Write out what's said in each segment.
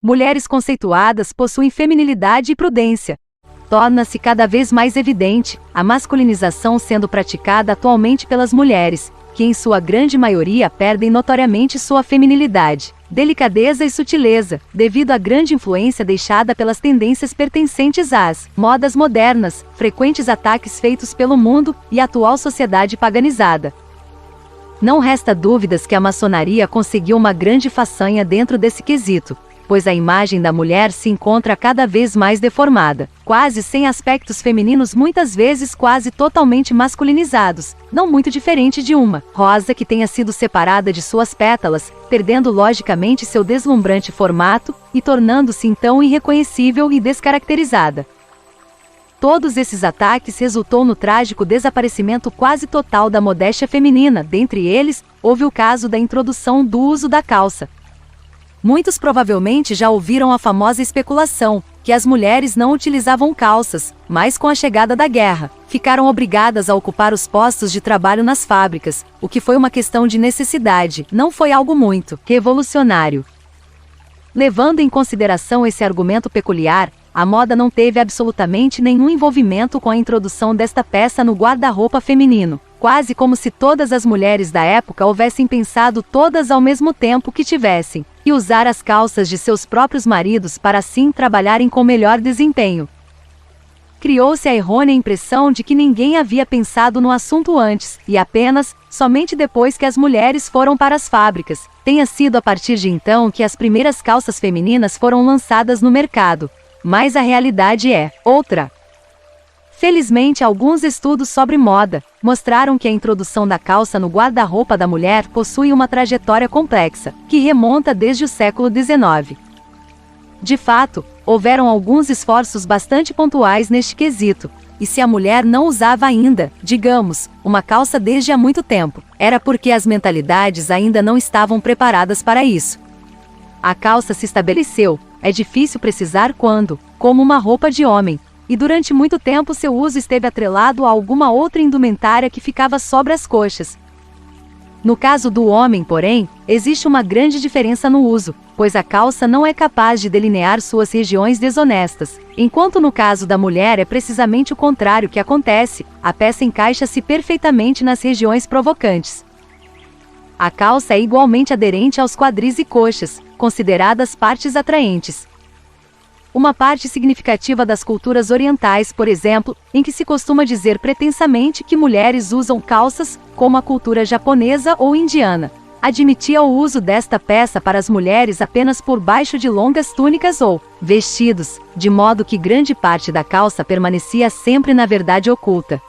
mulheres conceituadas possuem feminilidade e prudência. Torna-se cada vez mais evidente a masculinização sendo praticada atualmente pelas mulheres, que em sua grande maioria perdem notoriamente sua feminilidade, delicadeza e sutileza, devido à grande influência deixada pelas tendências pertencentes às modas modernas, frequentes ataques feitos pelo mundo e a atual sociedade paganizada. Não resta dúvidas que a maçonaria conseguiu uma grande façanha dentro desse quesito, pois a imagem da mulher se encontra cada vez mais deformada, quase sem aspectos femininos, muitas vezes quase totalmente masculinizados, não muito diferente de uma rosa que tenha sido separada de suas pétalas, perdendo logicamente seu deslumbrante formato e tornando-se então irreconhecível e descaracterizada. Todos esses ataques resultou no trágico desaparecimento quase total da modéstia feminina. Dentre eles, houve o caso da introdução do uso da calça. Muitos provavelmente já ouviram a famosa especulação, que as mulheres não utilizavam calças, mas com a chegada da guerra, ficaram obrigadas a ocupar os postos de trabalho nas fábricas, o que foi uma questão de necessidade, não foi algo muito revolucionário. Levando em consideração esse argumento peculiar, a moda não teve absolutamente nenhum envolvimento com a introdução desta peça no guarda-roupa feminino, quase como se todas as mulheres da época houvessem pensado todas ao mesmo tempo que tivessem e usar as calças de seus próprios maridos para assim trabalharem com melhor desempenho. Criou-se a errônea impressão de que ninguém havia pensado no assunto antes, e apenas, somente depois que as mulheres foram para as fábricas, tenha sido a partir de então que as primeiras calças femininas foram lançadas no mercado. Mas a realidade é outra. Felizmente, alguns estudos sobre moda mostraram que a introdução da calça no guarda-roupa da mulher possui uma trajetória complexa, que remonta desde o século XIX. De fato, houveram alguns esforços bastante pontuais neste quesito, e se a mulher não usava ainda, digamos, uma calça desde há muito tempo, era porque as mentalidades ainda não estavam preparadas para isso. A calça se estabeleceu, é difícil precisar quando, como uma roupa de homem, e durante muito tempo seu uso esteve atrelado a alguma outra indumentária que ficava sobre as coxas. No caso do homem, porém, existe uma grande diferença no uso, pois a calça não é capaz de delinear suas regiões desonestas, enquanto no caso da mulher é precisamente o contrário que acontece, a peça encaixa-se perfeitamente nas regiões provocantes. A calça é igualmente aderente aos quadris e coxas, consideradas partes atraentes. Uma parte significativa das culturas orientais, por exemplo, em que se costuma dizer pretensamente que mulheres usam calças, como a cultura japonesa ou indiana, admitia o uso desta peça para as mulheres apenas por baixo de longas túnicas ou vestidos, de modo que grande parte da calça permanecia sempre na verdade oculta.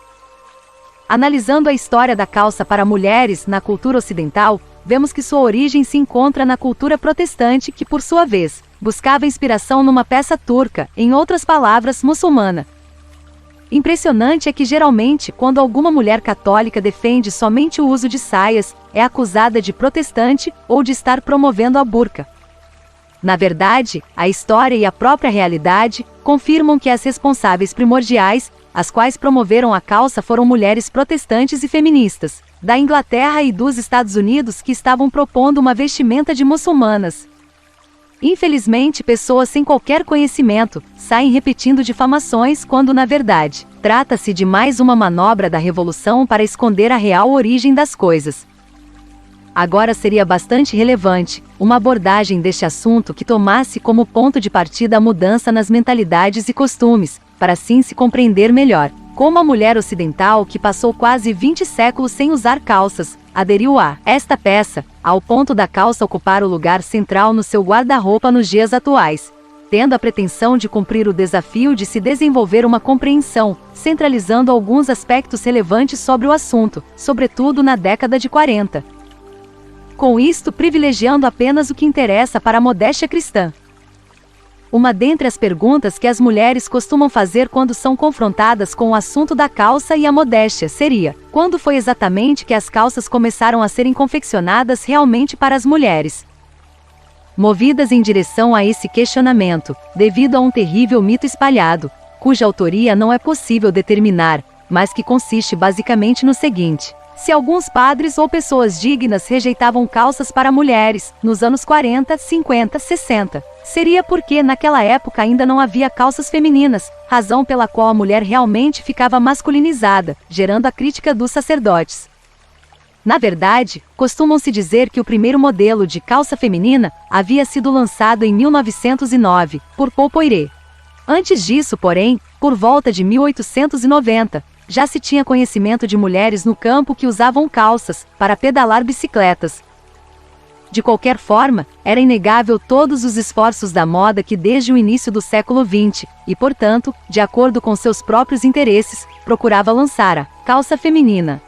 Analisando a história da calça para mulheres na cultura ocidental, vemos que sua origem se encontra na cultura protestante que, por sua vez, buscava inspiração numa peça turca, em outras palavras, muçulmana. Impressionante é que geralmente, quando alguma mulher católica defende somente o uso de saias, é acusada de protestante ou de estar promovendo a burca. Na verdade, a história e a própria realidade confirmam que as responsáveis primordiais, as quais promoveram a calça, foram mulheres protestantes e feministas, da Inglaterra e dos Estados Unidos, que estavam propondo uma vestimenta de muçulmanas. Infelizmente, pessoas sem qualquer conhecimento saem repetindo difamações quando, na verdade, trata-se de mais uma manobra da Revolução para esconder a real origem das coisas. Agora seria bastante relevante uma abordagem deste assunto que tomasse como ponto de partida a mudança nas mentalidades e costumes, para assim se compreender melhor como a mulher ocidental, que passou quase 20 séculos sem usar calças, aderiu a esta peça, ao ponto da calça ocupar o lugar central no seu guarda-roupa nos dias atuais, tendo a pretensão de cumprir o desafio de se desenvolver uma compreensão, centralizando alguns aspectos relevantes sobre o assunto, sobretudo na década de 40. Com isto, privilegiando apenas o que interessa para a modéstia cristã. Uma dentre as perguntas que as mulheres costumam fazer quando são confrontadas com o assunto da calça e a modéstia seria: quando foi exatamente que as calças começaram a serem confeccionadas realmente para as mulheres? Movidas em direção a esse questionamento, devido a um terrível mito espalhado, cuja autoria não é possível determinar, mas que consiste basicamente no seguinte: Se alguns padres ou pessoas dignas rejeitavam calças para mulheres, nos anos 40, 50, 60, seria porque naquela época ainda não havia calças femininas, razão pela qual a mulher realmente ficava masculinizada, gerando a crítica dos sacerdotes. Na verdade, costumam-se dizer que o primeiro modelo de calça feminina havia sido lançado em 1909, por Paul Poiret. Antes disso, porém, por volta de 1890, já se tinha conhecimento de mulheres no campo que usavam calças para pedalar bicicletas. De qualquer forma, era inegável todos os esforços da moda que desde o início do século XX, e portanto, de acordo com seus próprios interesses, procurava lançar a calça feminina.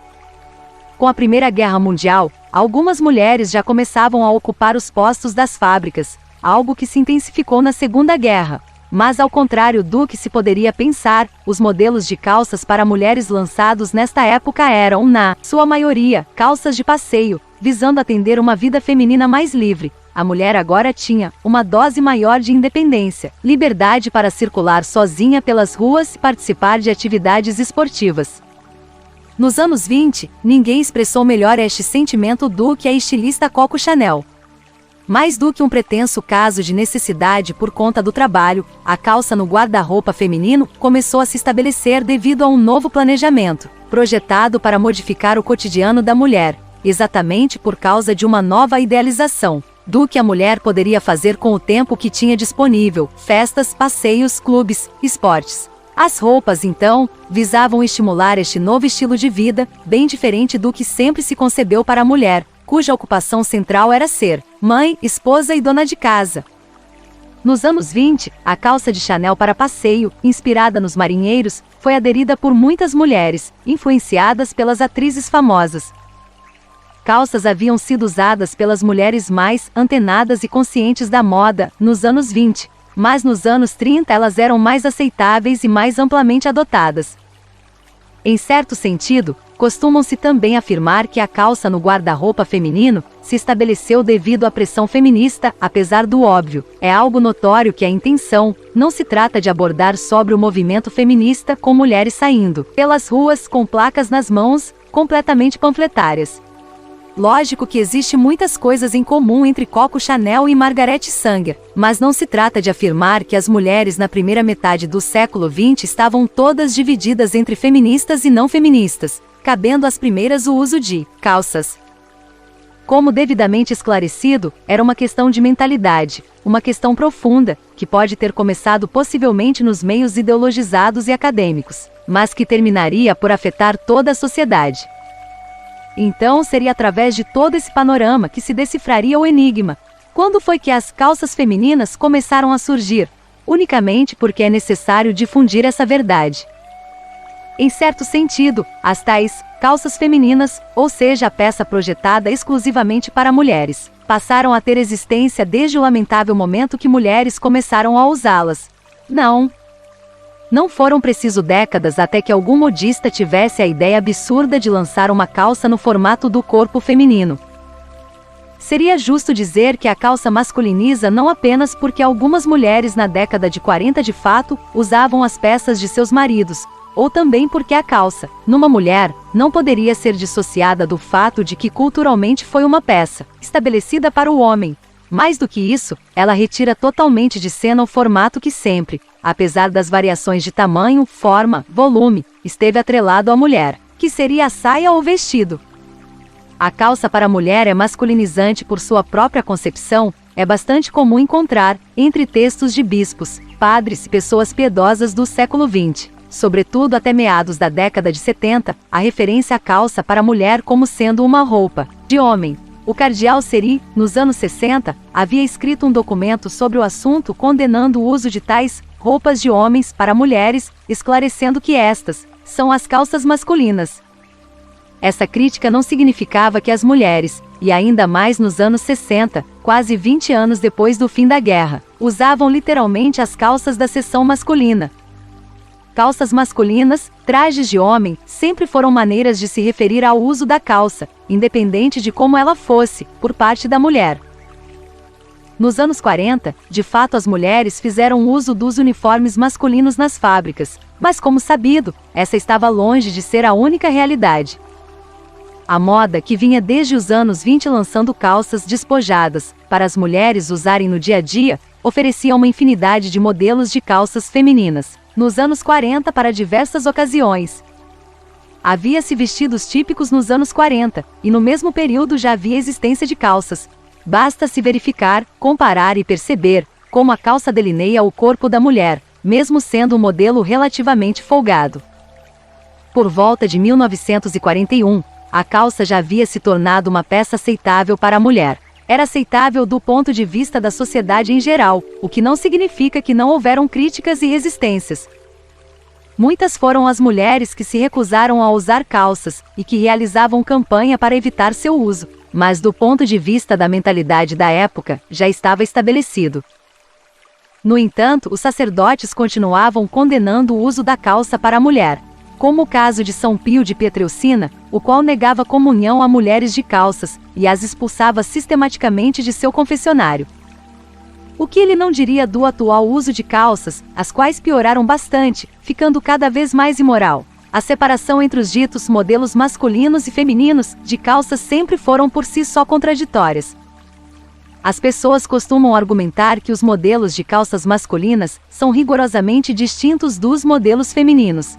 Com a Primeira Guerra Mundial, algumas mulheres já começavam a ocupar os postos das fábricas, algo que se intensificou na Segunda Guerra. Mas ao contrário do que se poderia pensar, os modelos de calças para mulheres lançados nesta época eram, na sua maioria, calças de passeio, visando atender uma vida feminina mais livre. A mulher agora tinha uma dose maior de independência, liberdade para circular sozinha pelas ruas e participar de atividades esportivas. Nos anos 20, ninguém expressou melhor este sentimento do que a estilista Coco Chanel. Mais do que um pretenso caso de necessidade por conta do trabalho, a calça no guarda-roupa feminino começou a se estabelecer devido a um novo planejamento, projetado para modificar o cotidiano da mulher, exatamente por causa de uma nova idealização do que a mulher poderia fazer com o tempo que tinha disponível: festas, passeios, clubes, esportes. As roupas, então, visavam estimular este novo estilo de vida, bem diferente do que sempre se concebeu para a mulher, cuja ocupação central era ser mãe, esposa e dona de casa. Nos anos 20, a calça de Chanel para passeio, inspirada nos marinheiros, foi aderida por muitas mulheres, influenciadas pelas atrizes famosas. Calças haviam sido usadas pelas mulheres mais antenadas e conscientes da moda nos anos 20, mas nos anos 30 elas eram mais aceitáveis e mais amplamente adotadas. Em certo sentido, costumam-se também afirmar que a calça no guarda-roupa feminino se estabeleceu devido à pressão feminista, apesar do óbvio. É algo notório que a intenção não se trata de abordar sobre o movimento feminista com mulheres saindo pelas ruas com placas nas mãos, completamente panfletárias. Lógico que existe muitas coisas em comum entre Coco Chanel e Margaret Sanger, mas não se trata de afirmar que as mulheres na primeira metade do século XX estavam todas divididas entre feministas e não feministas, cabendo às primeiras o uso de calças. Como devidamente esclarecido, era uma questão de mentalidade, uma questão profunda, que pode ter começado possivelmente nos meios ideologizados e acadêmicos, mas que terminaria por afetar toda a sociedade. Então seria através de todo esse panorama que se decifraria o enigma. Quando foi que as calças femininas começaram a surgir? Unicamente porque é necessário difundir essa verdade. Em certo sentido, as tais calças femininas, ou seja, a peça projetada exclusivamente para mulheres, passaram a ter existência desde o lamentável momento que mulheres começaram a usá-las. Não foram preciso décadas até que algum modista tivesse a ideia absurda de lançar uma calça no formato do corpo feminino. Seria justo dizer que a calça masculiniza não apenas porque algumas mulheres na década de 40 de fato usavam as peças de seus maridos, ou também porque a calça, numa mulher, não poderia ser dissociada do fato de que culturalmente foi uma peça estabelecida para o homem. Mais do que isso, ela retira totalmente de cena o formato que sempre, apesar das variações de tamanho, forma, volume, esteve atrelado à mulher, que seria a saia ou vestido. A calça para a mulher é masculinizante por sua própria concepção, é bastante comum encontrar, entre textos de bispos, padres e pessoas piedosas do século XX, sobretudo até meados da década de 70, a referência à calça para a mulher como sendo uma roupa de homem. O cardeal Seri, nos anos 60, havia escrito um documento sobre o assunto condenando o uso de tais roupas de homens para mulheres, esclarecendo que estas são as calças masculinas. Essa crítica não significava que as mulheres, e ainda mais nos anos 60, quase 20 anos depois do fim da guerra, usavam literalmente as calças da seção masculina. Calças masculinas, trajes de homem, sempre foram maneiras de se referir ao uso da calça, independente de como ela fosse, por parte da mulher. Nos anos 40, de fato as mulheres fizeram uso dos uniformes masculinos nas fábricas, mas como sabido, essa estava longe de ser a única realidade. A moda, que vinha desde os anos 20 lançando calças despojadas para as mulheres usarem no dia a dia, oferecia uma infinidade de modelos de calças femininas. Nos anos 40 para diversas ocasiões. Havia-se vestidos típicos nos anos 40, e no mesmo período já havia existência de calças. Basta-se verificar, comparar e perceber como a calça delineia o corpo da mulher, mesmo sendo um modelo relativamente folgado. Por volta de 1941, a calça já havia se tornado uma peça aceitável para a mulher. Era aceitável do ponto de vista da sociedade em geral, o que não significa que não houveram críticas e resistências. Muitas foram as mulheres que se recusaram a usar calças e que realizavam campanha para evitar seu uso, mas do ponto de vista da mentalidade da época, já estava estabelecido. No entanto, os sacerdotes continuavam condenando o uso da calça para a mulher, como o caso de São Pio de Pietrelcina, o qual negava comunhão a mulheres de calças e as expulsava sistematicamente de seu confessionário. O que ele não diria do atual uso de calças, as quais pioraram bastante, ficando cada vez mais imoral? A separação entre os ditos modelos masculinos e femininos de calças sempre foram por si só contraditórias. As pessoas costumam argumentar que os modelos de calças masculinas são rigorosamente distintos dos modelos femininos.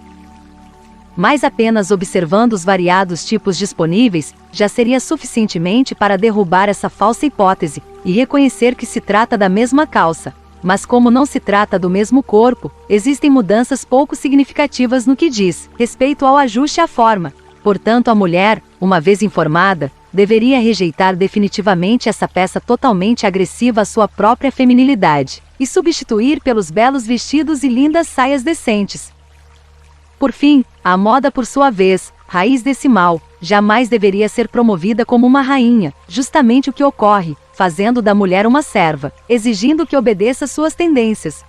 Mas apenas observando os variados tipos disponíveis, já seria suficientemente para derrubar essa falsa hipótese, e reconhecer que se trata da mesma calça. Mas como não se trata do mesmo corpo, existem mudanças pouco significativas no que diz respeito ao ajuste à forma. Portanto, a mulher, uma vez informada, deveria rejeitar definitivamente essa peça totalmente agressiva à sua própria feminilidade, e substituir pelos belos vestidos e lindas saias decentes. Por fim, a moda, por sua vez, raiz desse mal, jamais deveria ser promovida como uma rainha, justamente o que ocorre, fazendo da mulher uma serva, exigindo que obedeça suas tendências.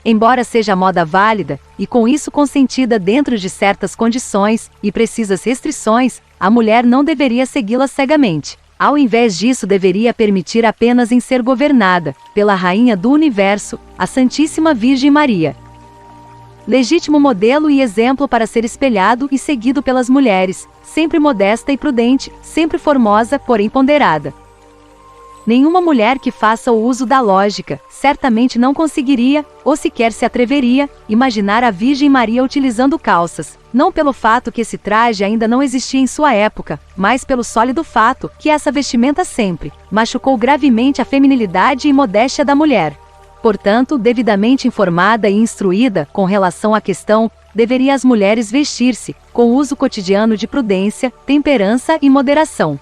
Embora seja a moda válida, e com isso consentida dentro de certas condições e precisas restrições, a mulher não deveria segui-la cegamente. Ao invés disso, deveria permitir apenas em ser governada pela Rainha do Universo, a Santíssima Virgem Maria. Legítimo modelo e exemplo para ser espelhado e seguido pelas mulheres, sempre modesta e prudente, sempre formosa, porém ponderada. Nenhuma mulher que faça o uso da lógica, certamente não conseguiria, ou sequer se atreveria, imaginar a Virgem Maria utilizando calças, não pelo fato que esse traje ainda não existia em sua época, mas pelo sólido fato que essa vestimenta sempre machucou gravemente a feminilidade e modéstia da mulher. Portanto, devidamente informada e instruída com relação à questão, deveriam as mulheres vestir-se, com uso cotidiano de prudência, temperança e moderação.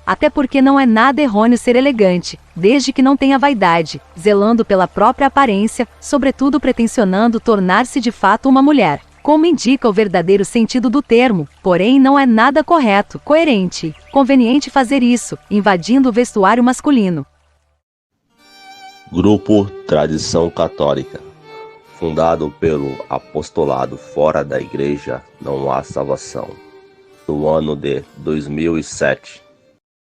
Até porque não é nada errôneo ser elegante, desde que não tenha vaidade, zelando pela própria aparência, sobretudo pretensionando tornar-se de fato uma mulher, como indica o verdadeiro sentido do termo, porém não é nada correto, coerente, conveniente fazer isso, invadindo o vestuário masculino. Grupo Tradição Católica, fundado pelo apostolado Fora da Igreja Não Há Salvação, no ano de 2007.